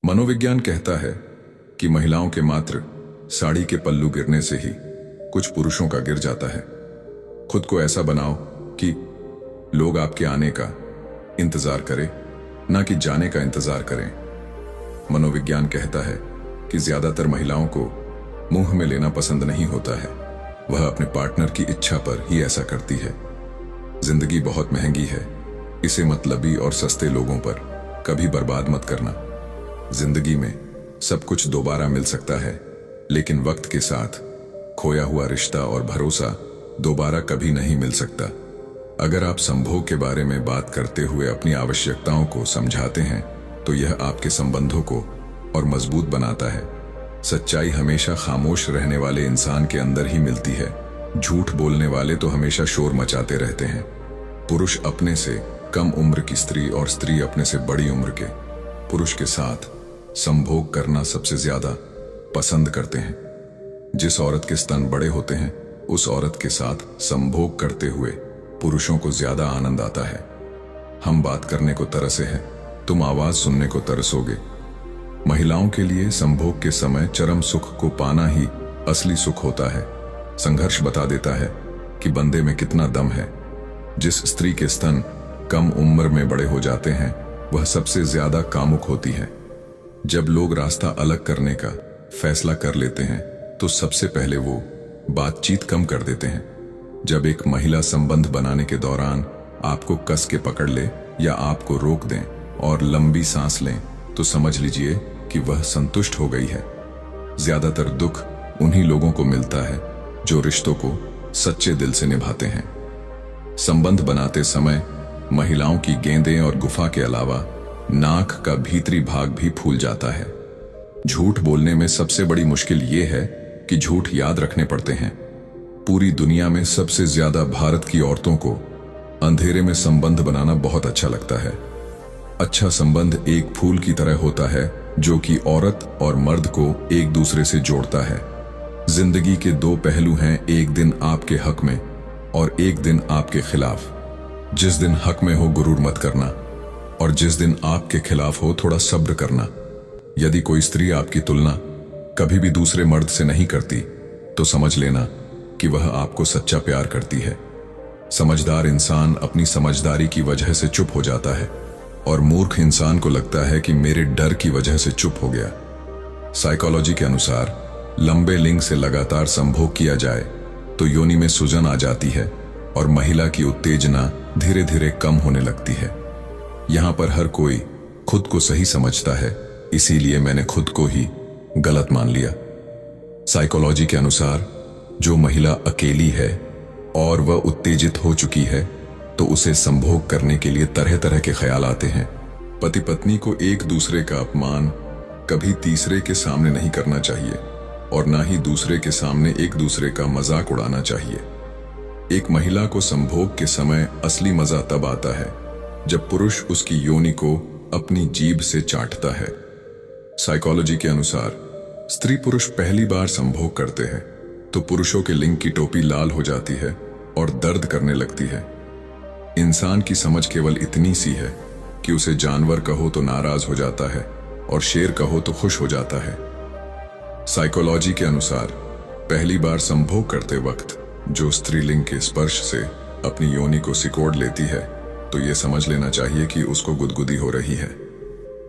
मनोविज्ञान कहता है कि महिलाओं के मात्र साड़ी के पल्लू गिरने से ही कुछ पुरुषों का गिर जाता है। खुद को ऐसा बनाओ कि लोग आपके आने का इंतजार करें, ना कि जाने का इंतजार करें। मनोविज्ञान कहता है कि ज्यादातर महिलाओं को मुंह में लेना पसंद नहीं होता है, वह अपने पार्टनर की इच्छा पर ही ऐसा करती है। जिंदगी बहुत महंगी है, इसे मतलबी और सस्ते लोगों पर कभी बर्बाद मत करना। जिंदगी में सब कुछ दोबारा मिल सकता है, लेकिन वक्त के साथ खोया हुआ रिश्ता और भरोसा दोबारा कभी नहीं मिल सकता। अगर आप संभोग के बारे में बात करते हुए अपनी आवश्यकताओं को समझाते हैं तो यह आपके संबंधों को और मजबूत बनाता है। सच्चाई हमेशा खामोश रहने वाले इंसान के अंदर ही मिलती है। झूठ बोलने वाले तो हमेशा शोर मचाते रहते हैं। पुरुष अपने से कम उम्र की स्त्री और स्त्री अपने से बड़ी उम्र के पुरुष के साथ संभोग करना सबसे ज्यादा पसंद करते हैं। जिस औरत के स्तन बड़े होते हैं उस औरत के साथ संभोग करते हुए पुरुषों को ज्यादा आनंद आता है। हम बात करने को तरसे हैं, तुम आवाज सुनने को तरसोगे। महिलाओं के लिए संभोग के समय चरम सुख को पाना ही असली सुख होता है। संघर्ष बता देता है कि बंदे में कितना दम है। जिस स्त्री के स्तन कम उम्र में बड़े हो जाते हैं वह सबसे ज्यादा कामुक होती है। जब लोग रास्ता अलग करने का फैसला कर लेते हैं तो सबसे पहले वो बातचीत कम कर देते हैं। जब एक महिला संबंध बनाने के दौरान आपको कस के पकड़ ले या आपको रोक दें और लंबी सांस लें तो समझ लीजिए कि वह संतुष्ट हो गई है। ज्यादातर दुख उन्हीं लोगों को मिलता है जो रिश्तों को सच्चे दिल से निभाते हैं। संबंध बनाते समय महिलाओं की गेंदें और गुफा के अलावा नाक का भीतरी भाग भी फूल जाता है। झूठ बोलने में सबसे बड़ी मुश्किल यह है कि झूठ याद रखने पड़ते हैं। पूरी दुनिया में सबसे ज्यादा भारत की औरतों को अंधेरे में संबंध बनाना बहुत अच्छा लगता है। अच्छा संबंध एक फूल की तरह होता है जो कि औरत और मर्द को एक दूसरे से जोड़ता है। जिंदगी के दो पहलू हैं, एक दिन आपके हक में और एक दिन आपके खिलाफ। जिस दिन हक में हो गुरूर मत करना और जिस दिन आपके खिलाफ हो थोड़ा सब्र करना। यदि कोई स्त्री आपकी तुलना कभी भी दूसरे मर्द से नहीं करती तो समझ लेना कि वह आपको सच्चा प्यार करती है। समझदार इंसान अपनी समझदारी की वजह से चुप हो जाता है और मूर्ख इंसान को लगता है कि मेरे डर की वजह से चुप हो गया। साइकोलॉजी के अनुसार लंबे लिंग से लगातार संभोग किया जाए तो योनि में सूजन आ जाती है और महिला की उत्तेजना धीरे धीरे कम होने लगती है। यहां पर हर कोई खुद को सही समझता है, इसीलिए मैंने खुद को ही गलत मान लिया। साइकोलॉजी के अनुसार जो महिला अकेली है और वह उत्तेजित हो चुकी है तो उसे संभोग करने के लिए तरह तरह के ख्याल आते हैं। पति पत्नी को एक दूसरे का अपमान कभी तीसरे के सामने नहीं करना चाहिए और ना ही दूसरे के सामने एक दूसरे का मजाक उड़ाना चाहिए। एक महिला को संभोग के समय असली मजा तब आता है जब पुरुष उसकी योनि को अपनी जीभ से चाटता है। साइकोलॉजी के अनुसार स्त्री पुरुष पहली बार संभोग करते हैं तो पुरुषों के लिंग की टोपी लाल हो जाती है और दर्द करने लगती है। इंसान की समझ केवल इतनी सी है कि उसे जानवर कहो तो नाराज हो जाता है और शेर कहो तो खुश हो जाता है। साइकोलॉजी के अनुसार पहली बार संभोग करते वक्त जो स्त्रीलिंग के स्पर्श से अपनी योनि को सिकोड़ लेती है तो यह समझ लेना चाहिए कि उसको गुदगुदी हो रही है।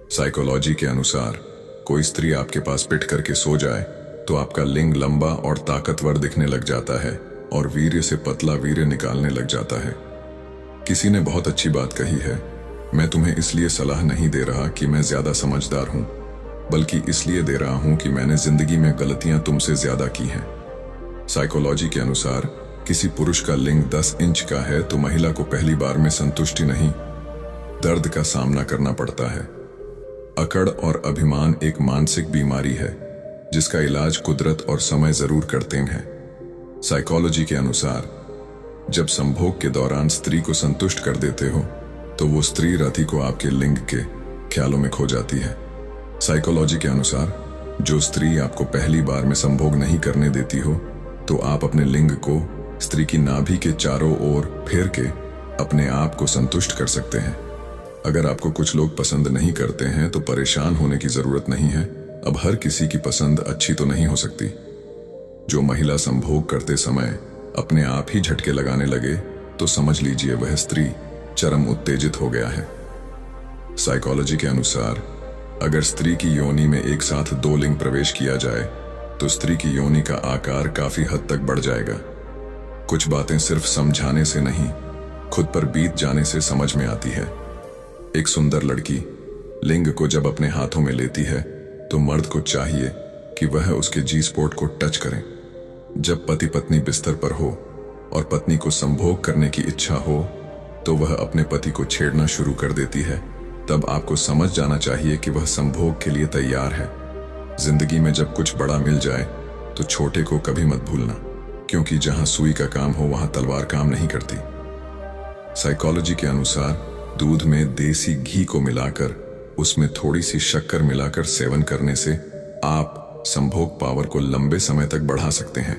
साइकोलॉजी के अनुसार कोई स्त्री आपके पास पिट करके सो जाए तो आपका लिंग लंबा और ताकतवर दिखने लग जाता है और वीर्य से पतला वीर्य निकालने लग जाता है। किसी ने बहुत अच्छी बात कही है, मैं तुम्हें इसलिए सलाह नहीं दे रहा कि मैं ज्यादा समझदार हूं, बल्कि इसलिए दे रहा हूं कि मैंने जिंदगी में गलतियां तुमसे ज्यादा की हैं। साइकोलॉजी के अनुसार किसी पुरुष का लिंग 10 इंच का है तो महिला को पहली बार में संतुष्टि नहीं, दर्द का सामना करना पड़ता है। अकड़ और अभिमान एक मानसिक बीमारी है जिसका इलाज कुदरत और समय जरूर करते हैं। साइकोलॉजी के अनुसार जब संभोग के दौरान स्त्री को संतुष्ट कर देते हो तो वो स्त्री रति को आपके लिंग के ख्यालों में खो जाती है। साइकोलॉजी के अनुसार जो स्त्री आपको पहली बार में संभोग नहीं करने देती हो तो आप अपने लिंग को स्त्री की नाभि के चारों ओर फेर के अपने आप को संतुष्ट कर सकते हैं। अगर आपको कुछ लोग पसंद नहीं करते हैं तो परेशान होने की जरूरत नहीं है। अब हर किसी की पसंद अच्छी तो नहीं हो सकती। जो महिला संभोग करते समय अपने आप ही झटके लगाने लगे तो समझ लीजिए वह स्त्री चरम उत्तेजित हो गया है। साइकोलॉजी के अनुसार अगर स्त्री की योनि में एक साथ 2 लिंग प्रवेश किया जाए तो स्त्री की योनि का आकार काफी हद तक बढ़ जाएगा। कुछ बातें सिर्फ समझाने से नहीं, खुद पर बीत जाने से समझ में आती है। एक सुंदर लड़की लिंग को जब अपने हाथों में लेती है तो मर्द को चाहिए कि वह उसके जी स्पॉट को टच करें। जब पति पत्नी बिस्तर पर हो और पत्नी को संभोग करने की इच्छा हो तो वह अपने पति को छेड़ना शुरू कर देती है। तब आपको समझ जाना चाहिए कि वह संभोग के लिए तैयार है। जिंदगी में जब कुछ बड़ा मिल जाए तो छोटे को कभी मत भूलना, क्योंकि जहां सुई का काम हो वहां तलवार काम नहीं करती। साइकोलॉजी के अनुसार दूध में देसी घी को मिलाकर उसमें थोड़ी सी शक्कर मिलाकर सेवन करने से आप संभोग पावर को लंबे समय तक बढ़ा सकते हैं।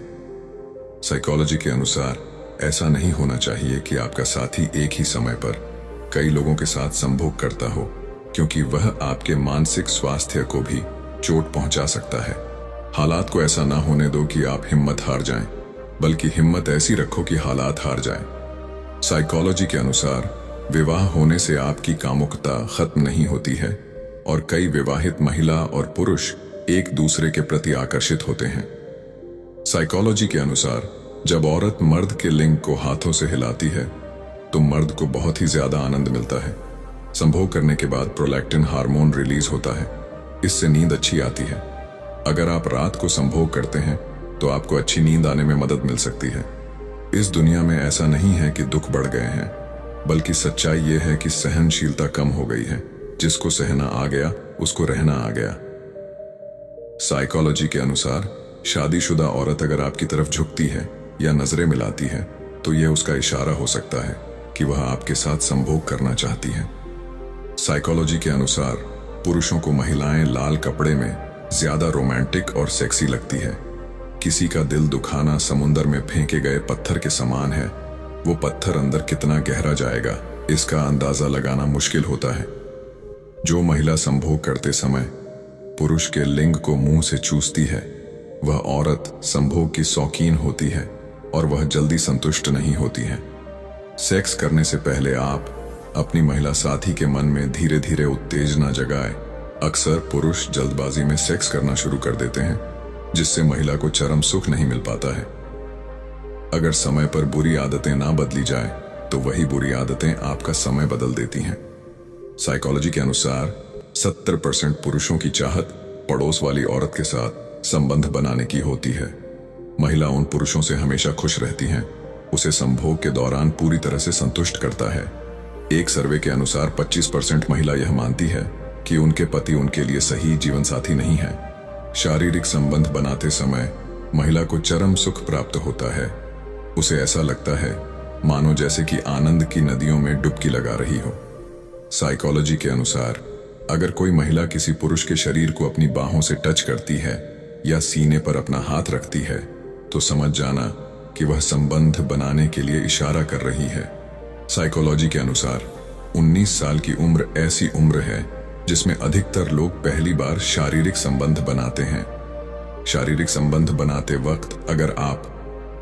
साइकोलॉजी के अनुसार ऐसा नहीं होना चाहिए कि आपका साथी एक ही समय पर कई लोगों के साथ संभोग करता हो, क्योंकि वह आपके मानसिक स्वास्थ्य को भी चोट पहुंचा सकता है। हालात को ऐसा ना होने दो कि आप हिम्मत हार जाएं, बल्कि हिम्मत ऐसी रखो कि हालात हार जाएं। साइकोलॉजी के अनुसार विवाह होने से आपकी कामुकता खत्म नहीं होती है और कई विवाहित महिला और पुरुष एक दूसरे के प्रति आकर्षित होते हैं। साइकोलॉजी के अनुसार जब औरत मर्द के लिंग को हाथों से हिलाती है तो मर्द को बहुत ही ज्यादा आनंद मिलता है। संभोग करने के बाद प्रोलैक्टिन हार्मोन रिलीज होता है, इससे नींद अच्छी आती है। अगर आप रात को संभोग करते हैं तो आपको अच्छी नींद आने में मदद मिल सकती है। इस दुनिया में ऐसा नहीं है कि दुख बढ़ गए हैं, बल्कि सच्चाई यह है कि सहनशीलता कम हो गई है। जिसको सहना आ गया उसको रहना आ गया। साइकोलॉजी के अनुसार शादीशुदा औरत अगर आपकी तरफ झुकती है या नजरें मिलाती है तो यह उसका इशारा हो सकता है कि वह आपके साथ संभोग करना चाहती है। साइकोलॉजी के अनुसार पुरुषों को महिलाएं लाल कपड़े में ज्यादा रोमांटिक और सेक्सी लगती है। किसी का दिल दुखाना समुद्र में फेंके गए पत्थर के समान है। वो पत्थर अंदर कितना गहरा जाएगा इसका अंदाजा लगाना मुश्किल होता है। जो महिला संभोग करते समय पुरुष के लिंग को मुंह से चूसती है वह औरत संभोग की शौकीन होती है और वह जल्दी संतुष्ट नहीं होती है। सेक्स करने से पहले आप अपनी महिला साथी के मन में धीरे धीरे उत्तेजना जगाए। अक्सर पुरुष जल्दबाजी में सेक्स करना शुरू कर देते हैं, जिससे महिला को चरम सुख नहीं मिल पाता है। अगर समय पर बुरी आदतें ना बदली जाए तो वही बुरी आदतें आपका समय बदल देती हैं। साइकोलॉजी के अनुसार 70% पुरुषों की चाहत पड़ोस वाली औरत के साथ संबंध बनाने की होती है। महिला उन पुरुषों से हमेशा खुश रहती हैं, उसे संभोग के दौरान पूरी तरह से संतुष्ट करता है। एक सर्वे के अनुसार 25% महिला यह मानती है कि उनके पति उनके लिए सही जीवन साथी नहीं है। शारीरिक संबंध बनाते समय महिला को चरम सुख प्राप्त होता है। उसे ऐसा लगता है मानो जैसे कि आनंद की नदियों में डुबकी लगा रही हो। साइकोलॉजी के अनुसार अगर कोई महिला किसी पुरुष के शरीर को अपनी बाहों से टच करती है या सीने पर अपना हाथ रखती है तो समझ जाना कि वह संबंध बनाने के लिए इशारा कर रही है। साइकोलॉजी के अनुसार 19 साल की उम्र ऐसी उम्र है जिसमें अधिकतर लोग पहली बार शारीरिक संबंध बनाते हैं। शारीरिक संबंध बनाते वक्त अगर आप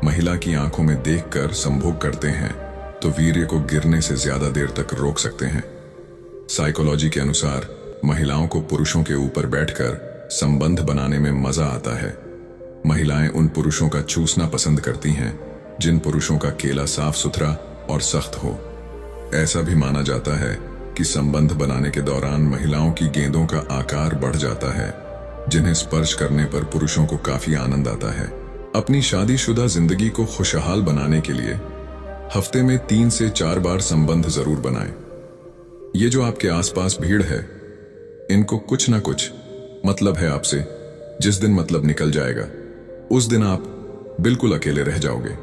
महिला की आंखों में देखकर संभोग करते हैं तो वीर्य को गिरने से ज्यादा देर तक रोक सकते हैं। साइकोलॉजी के अनुसार महिलाओं को पुरुषों के ऊपर बैठकर संबंध बनाने में मजा आता है। महिलाएं उन पुरुषों का चूसना पसंद करती हैं जिन पुरुषों का केला साफ सुथरा और सख्त हो। ऐसा भी माना जाता है कि संबंध बनाने के दौरान महिलाओं की गेंदों का आकार बढ़ जाता है, जिन्हें स्पर्श करने पर पुरुषों को काफी आनंद आता है। अपनी शादीशुदा जिंदगी को खुशहाल बनाने के लिए हफ्ते में 3 से 4 बार संबंध जरूर बनाएं। ये जो आपके आसपास भीड़ है, इनको कुछ ना कुछ मतलब है आपसे। जिस दिन मतलब निकल जाएगा उस दिन आप बिल्कुल अकेले रह जाओगे।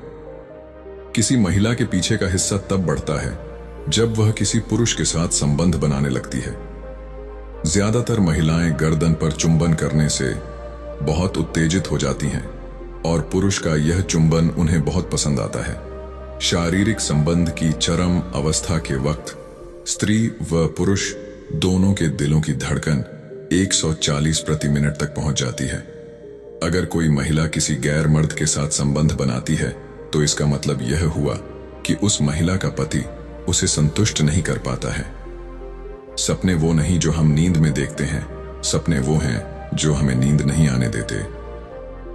किसी महिला के पीछे का हिस्सा तब बढ़ता है जब वह किसी पुरुष के साथ संबंध बनाने लगती है। ज्यादातर महिलाएं गर्दन पर चुंबन करने से बहुत उत्तेजित हो जाती हैं और पुरुष का यह चुंबन उन्हें बहुत पसंद आता है। शारीरिक संबंध की चरम अवस्था के वक्त स्त्री व पुरुष दोनों के दिलों की धड़कन 140 प्रति मिनट तक पहुंच जाती है। अगर कोई महिला किसी गैर मर्द के साथ संबंध बनाती है तो इसका मतलब यह हुआ कि उस महिला का पति उसे संतुष्ट नहीं कर पाता है। सपने वो नहीं जो हम नींद में देखते हैं, सपने वो हैं जो हमें नींद नहीं आने देते।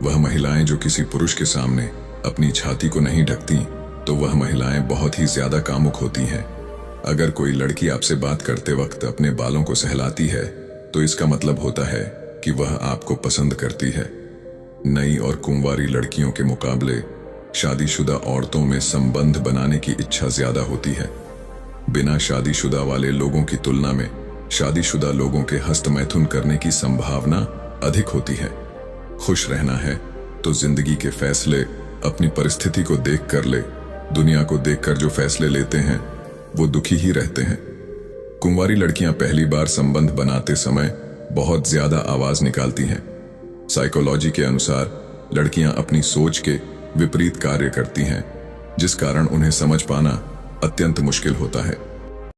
वह महिलाएं जो किसी पुरुष के सामने अपनी छाती को नहीं ढकती, तो वह महिलाएं बहुत ही ज्यादा कामुक होती हैं। अगर कोई लड़की आपसे बात करते वक्त अपने बालों को सहलाती है तो इसका मतलब होता है कि वह आपको पसंद करती है। नई और कुंवारी लड़कियों के मुकाबले शादीशुदा औरतों में संबंध बनाने की इच्छा ज्यादा होती है। बिना शादीशुदा वाले लोगों की तुलना में शादीशुदा लोगों के हस्तमैथुन करने की संभावना अधिक होती है। खुश रहना है तो जिंदगी के फैसले अपनी परिस्थिति को देख कर ले। दुनिया को देखकर जो फैसले लेते हैं वो दुखी ही रहते हैं। कुंवारी लड़कियां पहली बार संबंध बनाते समय बहुत ज्यादा आवाज निकालती हैं। साइकोलॉजी के अनुसार लड़कियां अपनी सोच के विपरीत कार्य करती हैं, जिस कारण उन्हें समझ पाना अत्यंत मुश्किल होता है।